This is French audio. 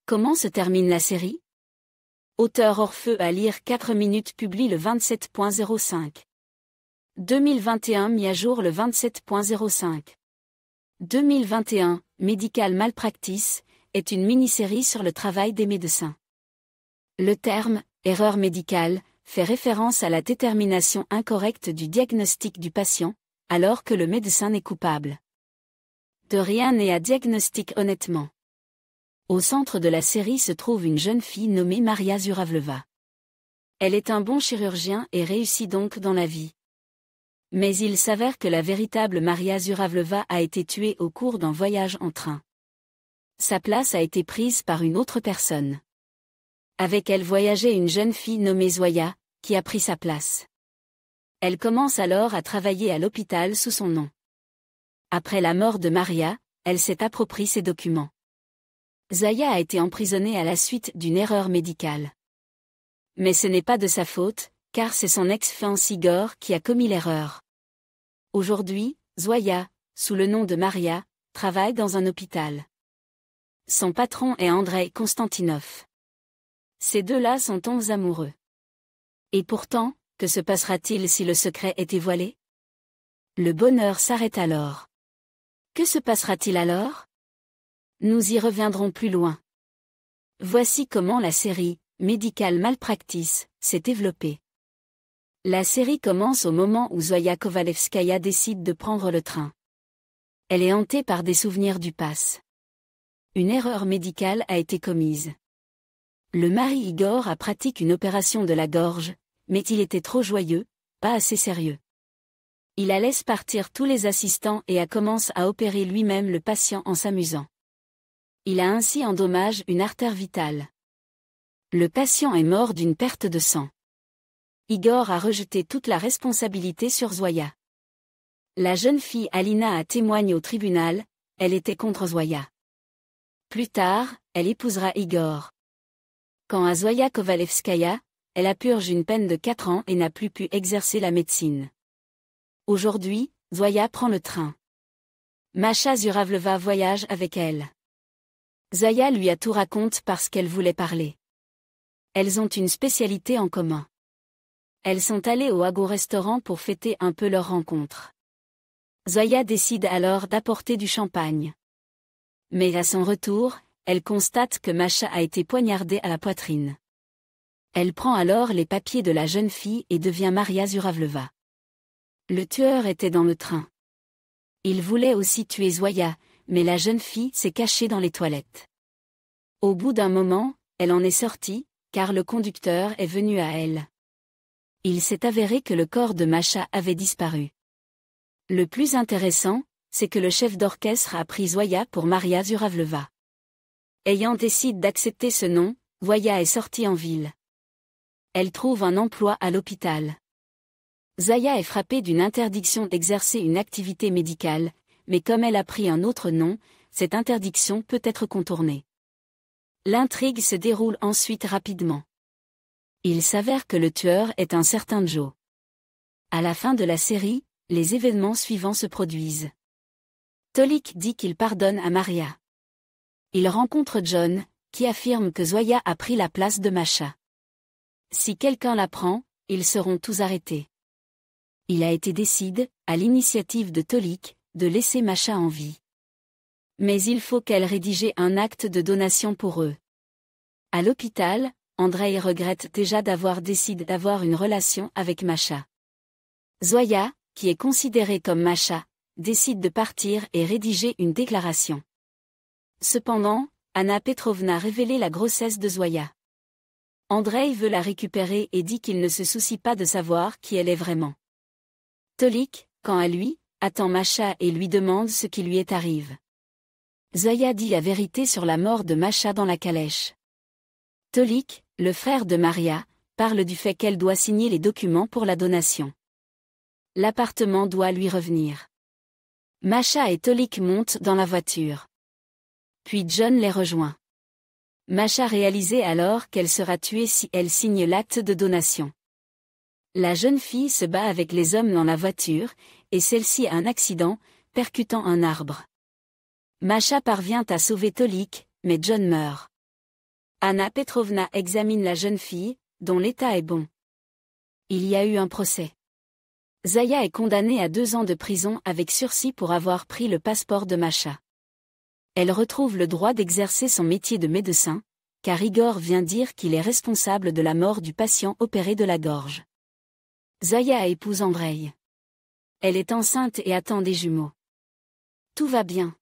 Comment se termine la série? Auteur Orfeu à lire 4 minutes publie le 27.05. 2021 mis à jour le 27.05. 2021, Medical Malpractice, est une mini-série sur le travail des médecins. Le terme « erreur médicale » fait référence à la détermination incorrecte du diagnostic du patient, alors que le médecin n'est coupable de rien n'est à diagnostic honnêtement. Au centre de la série se trouve une jeune fille nommée Maria Žuravleva. Elle est un bon chirurgien et réussit donc dans la vie. Mais il s'avère que la véritable Maria Žuravleva a été tuée au cours d'un voyage en train. Sa place a été prise par une autre personne. Avec elle voyageait une jeune fille nommée Zoya, qui a pris sa place. Elle commence alors à travailler à l'hôpital sous son nom. Après la mort de Maria, elle s'est approprié ses documents. Zoya a été emprisonnée à la suite d'une erreur médicale. Mais ce n'est pas de sa faute, car c'est son ex-fiancé Igor qui a commis l'erreur. Aujourd'hui, Zoya, sous le nom de Maria, travaille dans un hôpital. Son patron est Andrei Konstantinov. Ces deux-là sont tombés amoureux. Et pourtant, que se passera-t-il si le secret est dévoilé? Le bonheur s'arrête alors. Que se passera-t-il alors? Nous y reviendrons plus loin. Voici comment la série « Medical Malpractice » s'est développée. La série commence au moment où Zoya Kovalevskaya décide de prendre le train. Elle est hantée par des souvenirs du passé. Une erreur médicale a été commise. Le mari Igor a pratiqué une opération de la gorge, mais il était trop joyeux, pas assez sérieux. Il a laissé partir tous les assistants et a commencé à opérer lui-même le patient en s'amusant. Il a ainsi endommagé une artère vitale. Le patient est mort d'une perte de sang. Igor a rejeté toute la responsabilité sur Zoya. La jeune fille Alina a témoigné au tribunal, elle était contre Zoya. Plus tard, elle épousera Igor. Quant à Zoya Kovalevskaya, elle a purgé une peine de 4 ans et n'a plus pu exercer la médecine. Aujourd'hui, Zoya prend le train. Masha Žuravleva voyage avec elle. Zoya lui a tout raconté parce qu'elle voulait parler. Elles ont une spécialité en commun. Elles sont allées au Hago restaurant pour fêter un peu leur rencontre. Zoya décide alors d'apporter du champagne. Mais à son retour, elle constate que Masha a été poignardée à la poitrine. Elle prend alors les papiers de la jeune fille et devient Maria Žuravleva. Le tueur était dans le train. Il voulait aussi tuer Zoya, mais la jeune fille s'est cachée dans les toilettes. Au bout d'un moment, elle en est sortie, car le conducteur est venu à elle. Il s'est avéré que le corps de Masha avait disparu. Le plus intéressant, c'est que le chef d'orchestre a pris Zoya pour Maria Žuravleva. Ayant décidé d'accepter ce nom, Zoya est sortie en ville. Elle trouve un emploi à l'hôpital. Zoya est frappée d'une interdiction d'exercer une activité médicale, mais comme elle a pris un autre nom, cette interdiction peut être contournée. L'intrigue se déroule ensuite rapidement. Il s'avère que le tueur est un certain Joe. À la fin de la série, les événements suivants se produisent. Tolik dit qu'il pardonne à Maria. Il rencontre John, qui affirme que Zoya a pris la place de Masha. Si quelqu'un l'apprend, ils seront tous arrêtés. Il a été décidé, à l'initiative de Tolik, de laisser Masha en vie. Mais il faut qu'elle rédige un acte de donation pour eux. À l'hôpital, Andrei regrette déjà d'avoir décidé d'avoir une relation avec Masha. Zoya, qui est considérée comme Masha, décide de partir et rédiger une déclaration. Cependant, Anna Petrovna révèle la grossesse de Zoya. Andrei veut la récupérer et dit qu'il ne se soucie pas de savoir qui elle est vraiment. Tolik, quant à lui, attend Masha et lui demande ce qui lui est arrivé. Zoya dit la vérité sur la mort de Masha dans la calèche. Tolik, le frère de Maria, parle du fait qu'elle doit signer les documents pour la donation. L'appartement doit lui revenir. Masha et Tolik montent dans la voiture. Puis John les rejoint. Masha réalisait alors qu'elle sera tuée si elle signe l'acte de donation. La jeune fille se bat avec les hommes dans la voiture, et celle-ci a un accident, percutant un arbre. Masha parvient à sauver Tolik, mais John meurt. Anna Petrovna examine la jeune fille, dont l'état est bon. Il y a eu un procès. Zaya est condamnée à 2 ans de prison avec sursis pour avoir pris le passeport de Masha. Elle retrouve le droit d'exercer son métier de médecin, car Igor vient dire qu'il est responsable de la mort du patient opéré de la gorge. Zaya épouse Andreï. Elle est enceinte et attend des jumeaux. Tout va bien.